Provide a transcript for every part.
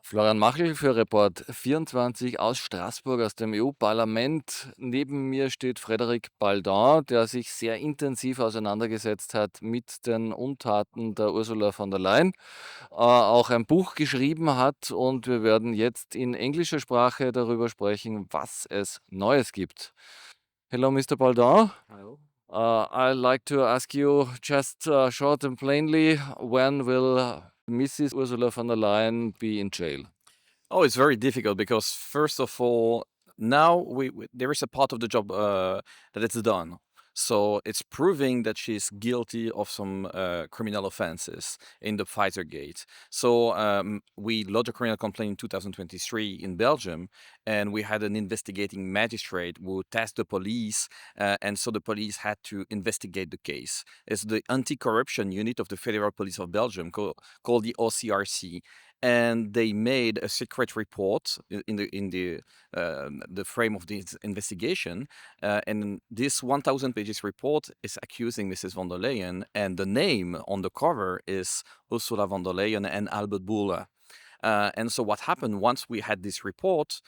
Florian Machel für Report 24 aus Straßburg, aus dem EU-Parlament. Neben mir steht Frédéric Baldan, der sich sehr intensiv auseinandergesetzt hat mit den Untaten der Ursula von der Leyen, auch ein Buch geschrieben hat, und wir werden jetzt in englischer Sprache darüber sprechen, was es Neues gibt. Hello, Mr. Baldan. Hello. I'd like to ask you just short and plainly, when will Mrs. Ursula von der Leyen be in jail? Oh, it's very difficult because first of all, now there is a part of the job that it's done. So it's proving that she's guilty of some criminal offenses in the Pfizer gate. So we lodged a criminal complaint in 2023 in Belgium, and we had an investigating magistrate who tasked the police, and so the police had to investigate the case. It's the anti-corruption unit of the Federal Police of Belgium called the OCRC, and they made a secret report in the frame of this investigation. And this 1,000 pages report is accusing Mrs. von der Leyen, and the name on the cover is Ursula von der Leyen and Albert Bourla. And so what happened once we had this report,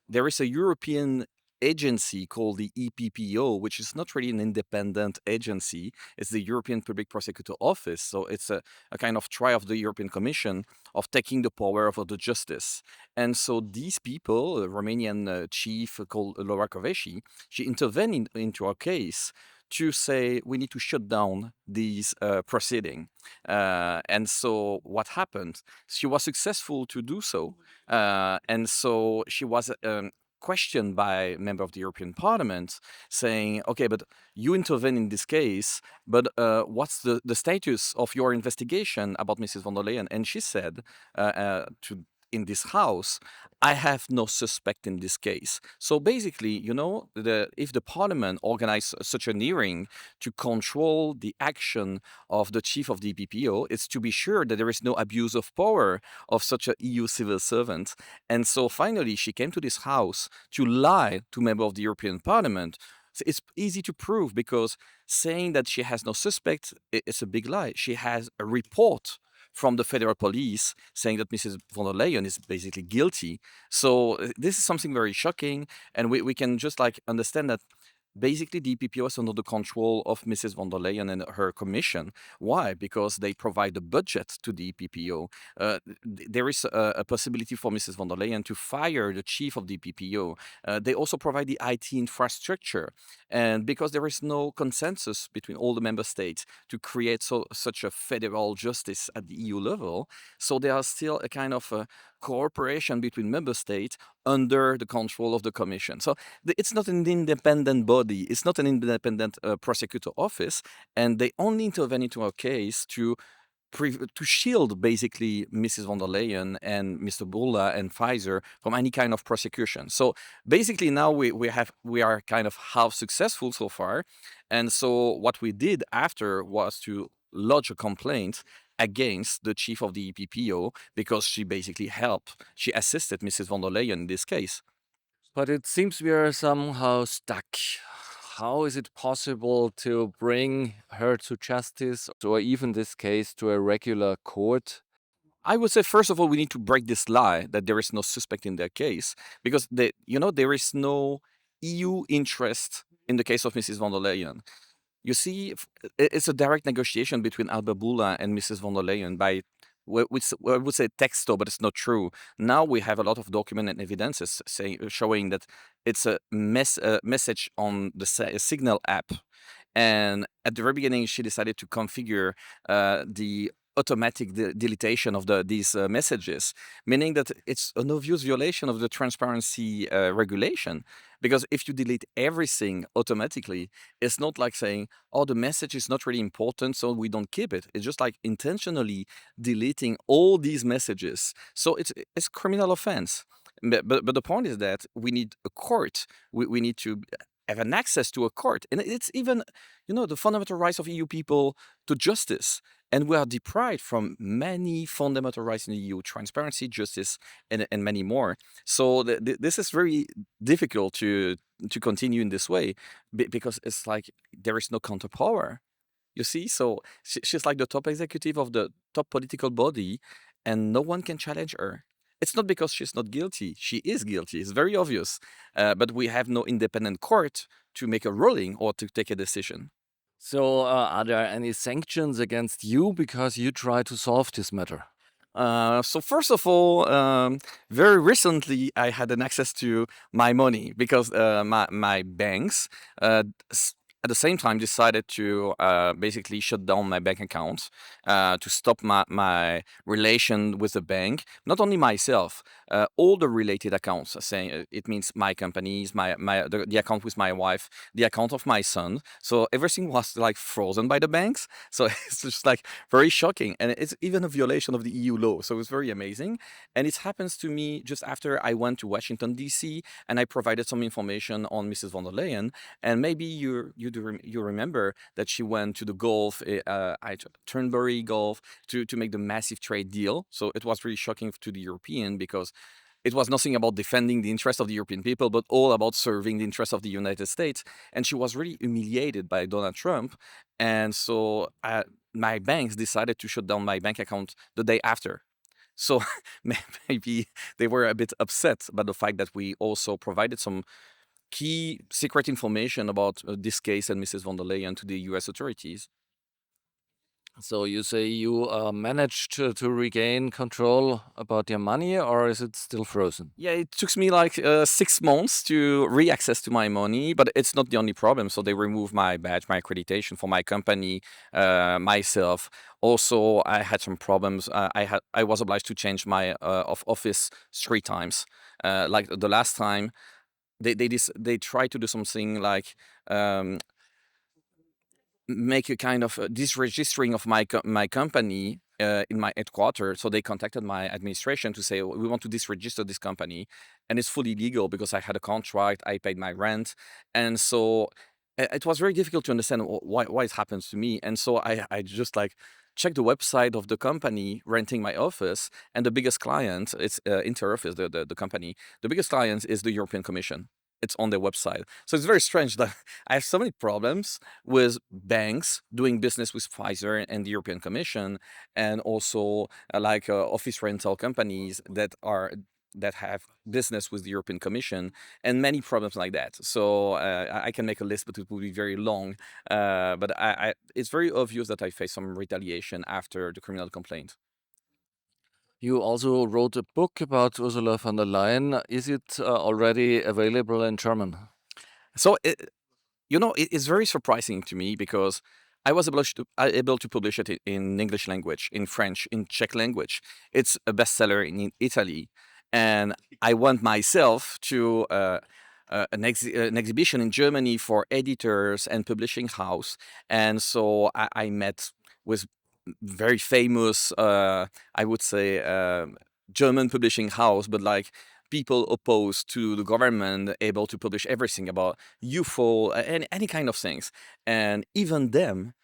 there is a European agency called the EPPO, which is not really an independent agency. It's the European Public Prosecutor Office. So it's a kind of try of the European Commission of taking the power over the justice. And so these people, a Romanian chief called Laura Kövesi, she intervened into our case to say we need to shut down these proceeding. And so what happened? She was successful to do so. And so she was questioned by a member of the European Parliament saying, okay, but you intervene in this case, but what's the status of your investigation about Mrs. von der Leyen? And she said in this house, I have no suspect in this case. So basically, if the parliament organized such an hearing to control the action of the chief of the EPPO, it's to be sure that there is no abuse of power of such a EU civil servant. And so finally, she came to this house to lie to member of the European Parliament. So it's easy to prove because saying that she has no suspect is a big lie. She has a report from the federal police saying that Mrs. von der Leyen is basically guilty. So this is something very shocking, and we can just understand that basically the EPPO is under the control of Mrs. von der Leyen and her commission. Why? Because they provide the budget to the EPPO. There is a possibility for Mrs. von der Leyen to fire the chief of the EPPO. They also provide the IT infrastructure. And because there is no consensus between all the member states to create such a federal justice at the EU level, so there are still a kind of cooperation between member states under the control of the commission. So it's not an independent body. It's not an independent prosecutor office, and they only intervene into our case to shield basically Mrs. von der Leyen and Mr. Bulla and Pfizer from any kind of prosecution. So basically now we are kind of half successful so far. And so what we did after was to lodge a complaint against the chief of the EPPO because she assisted Mrs. von der Leyen in this case. But it seems we are somehow stuck. How is it possible to bring her to justice, or even this case to a regular court? I would say, first of all, we need to break this lie that there is no suspect in their case because there is no EU interest in the case of Mrs. von der Leyen. You see, it's a direct negotiation between Albert Bourla and Mrs. von der Leyen by, which I would say texto, but it's not true. Now we have a lot of document and evidences showing that it's a message on the Signal app. And at the very beginning, she decided to configure the automatic deletion of these messages, meaning that it's an obvious violation of the transparency regulation. Because if you delete everything automatically, it's not like saying, oh, the message is not really important, so we don't keep it. It's just like intentionally deleting all these messages. So it's criminal offense. But the point is that we need a court. We need to have an access to a court. And it's even, the fundamental rights of EU people to justice. And we are deprived from many fundamental rights in the EU, transparency, justice, and many more. So this is very difficult to continue in this way because it's like there is no counterpower. You see, so she's like the top executive of the top political body, and no one can challenge her. It's not because she's not guilty. She is guilty. It's very obvious. But we have no independent court to make a ruling or to take a decision. So, are there any sanctions against you because you try to solve this matter? So first of all, very recently I had an access to my money because my banks at the same time decided to basically shut down my bank account to stop my relation with the bank. Not only myself, all the related accounts. Saying it means my companies, the account with my wife, the account of my son. So everything was like frozen by the banks. So it's just like very shocking, and it's even a violation of the EU law. So it's very amazing, and it happens to me just after I went to Washington D.C. and I provided some information on Mrs. von der Leyen. And maybe you remember that she went to the Gulf, Turnberry Gulf, to make the massive trade deal. So it was really shocking to the European because it was nothing about defending the interests of the European people, but all about serving the interests of the United States. And she was really humiliated by Donald Trump. And so my banks decided to shut down my bank account the day after. So maybe they were a bit upset by the fact that we also provided some key secret information about this case and Mrs. von der Leyen to the US authorities. So, you say you managed to regain control about your money, or is it still frozen? Yeah, it took me like 6 months to re-access to my money, but it's not the only problem. So they removed my badge, my accreditation for my company, myself. Also, I had some problems. I was obliged to change my of office 3 times. Like the last time, they tried to do something like make a kind of disregistering of my company in my headquarters. So they contacted my administration to say, "Oh, we want to disregister this company," and it's fully legal because I had a contract, I paid my rent, and so it was very difficult to understand why it happens to me. And so I just like checked the website of the company renting my office, and the biggest client, it's Interoffice, the company. The biggest client is the European Commission. It's on their website. So it's very strange that I have so many problems with banks doing business with Pfizer and the European Commission, and also office rental companies that have business with the European Commission, and many problems like that. So I can make a list, but it will be very long. But it's very obvious that I face some retaliation after the criminal complaint. You also wrote a book about Ursula von der Leyen. Is it already available in German? So it is very surprising to me because I was able to publish it in English language, in French, in Czech language. It's a bestseller in Italy, and I went myself to an exhibition in Germany for editors and publishing house, and so I met with very famous, I would say, German publishing house, but like people opposed to the government able to publish everything about UFO, any kind of things. And even them,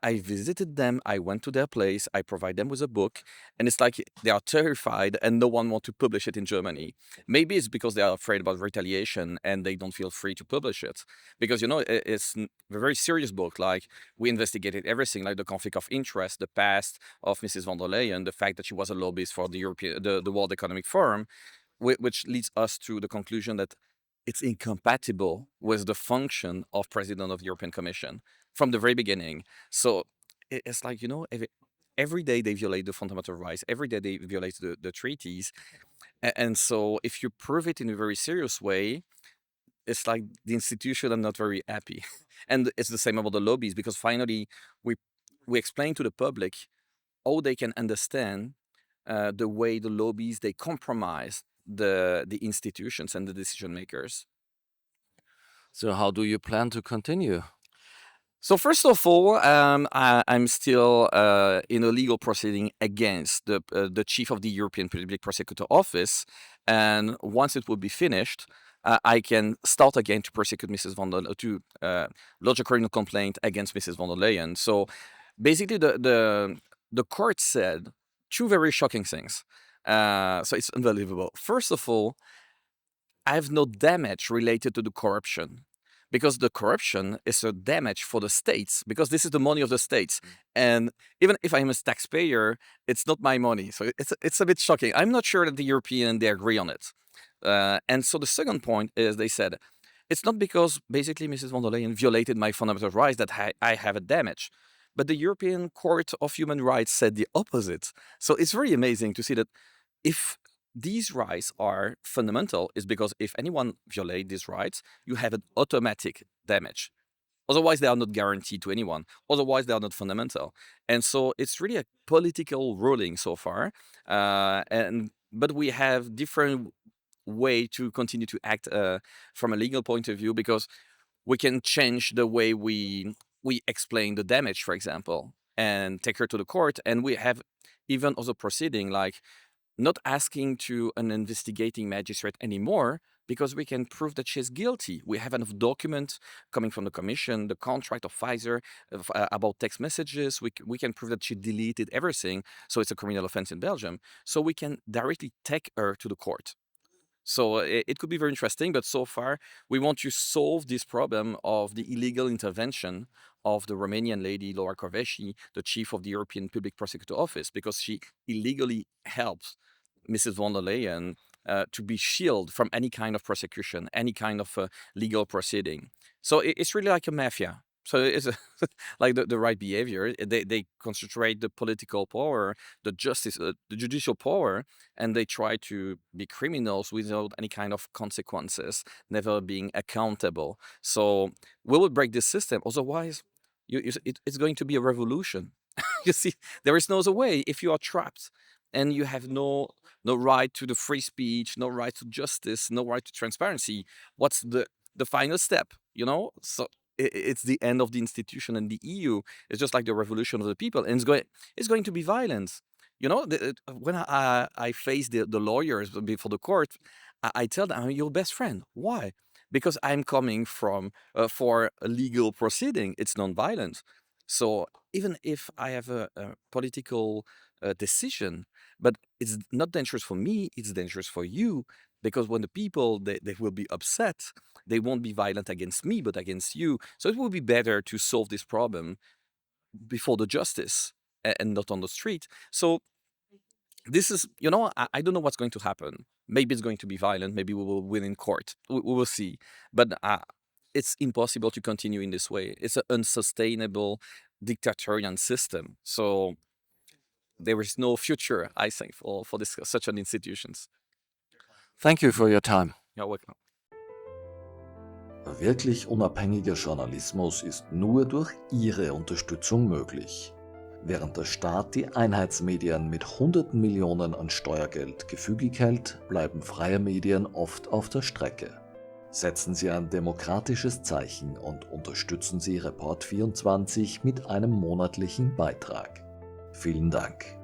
I visited them, I went to their place, I provide them with a book, and it's like they are terrified and no one want to publish it in Germany. Maybe it's because they are afraid about retaliation and they don't feel free to publish it. Because, it's a very serious book. Like, we investigated everything, like the conflict of interest, the past of Mrs. von der Leyen, the fact that she was a lobbyist for the World Economic Forum, which leads us to the conclusion that it's incompatible with the function of president of the European Commission from the very beginning. So it's like, every day they violate the fundamental rights, every day they violate the treaties. And so if you prove it in a very serious way, it's like the institution are not very happy. And it's the same about the lobbies, because finally we explain to the public how they can understand the way the lobbies, they compromise the institutions and the decision makers. So, how do you plan to continue? So first of all, I'm still in a legal proceeding against the chief of the European Public Prosecutor Office, and once it will be finished, I can start again to prosecute Mrs. to lodge a criminal complaint against Mrs. von der Leyen. So basically, the court said two very shocking things. So it's unbelievable. First of all, I have no damage related to the corruption, because the corruption is a damage for the states, because this is the money of the states. And even if I'm a taxpayer, it's not my money. So it's a bit shocking. I'm not sure that the European, they agree on it. And so the second point is they said, it's not because basically Mrs. von der Leyen violated my fundamental rights that I have a damage. But the European Court of Human Rights said the opposite. So it's very amazing to see that if these rights are fundamental, is because if anyone violate these rights, you have an automatic damage. Otherwise, they are not guaranteed to anyone. Otherwise, they are not fundamental. And so it's really a political ruling so far. But we have different way to continue to act from a legal point of view, because we can change the way we explain the damage, for example, and take her to the court. And we have even other proceeding, like not asking to an investigating magistrate anymore, because we can prove that she's guilty. We have enough documents coming from the commission, the contract of Pfizer about text messages. We can prove that she deleted everything. So it's a criminal offense in Belgium. So we can directly take her to the court. So it could be very interesting, but so far we want to solve this problem of the illegal intervention of the Romanian lady Laura Kövesi, the chief of the European Public Prosecutor Office, because she illegally helped Mrs. von der Leyen to be shielded from any kind of prosecution, any kind of legal proceeding. So it's really like a mafia. So it's like the right behavior. They concentrate the political power, the justice, the judicial power, and they try to be criminals without any kind of consequences, never being accountable. So we will break this system. Otherwise, it's going to be a revolution. You see, there is no other way. If you are trapped and you have no right to the free speech, no right to justice, no right to transparency, what's the final step? So it's the end of the institution, and the EU is just like the revolution of the people, and it's going to be violence. When I face the lawyers before the court, I tell them, I'm your best friend. Why? Because I'm coming from for a legal proceeding. It's non-violent. So even if I have a political decision, but it's not dangerous for me, it's dangerous for you, because when the people, they will be upset, they won't be violent against me, but against you. So it will be better to solve this problem before the justice and not on the street. So this is, I don't know what's going to happen. Maybe it's going to be violent. Maybe we will win in court. We will see. But it's impossible to continue in this way. It's an unsustainable dictatorial system. So there is no future, I think, for this such an institutions. Thank you for your time. You're welcome. Wirklich unabhängiger Journalismus ist nur durch Ihre Unterstützung möglich. Während der Staat die Einheitsmedien mit Hunderten Millionen an Steuergeld gefügig hält, bleiben freie Medien oft auf der Strecke. Setzen Sie ein demokratisches Zeichen und unterstützen Sie Report24 mit einem monatlichen Beitrag. Vielen Dank.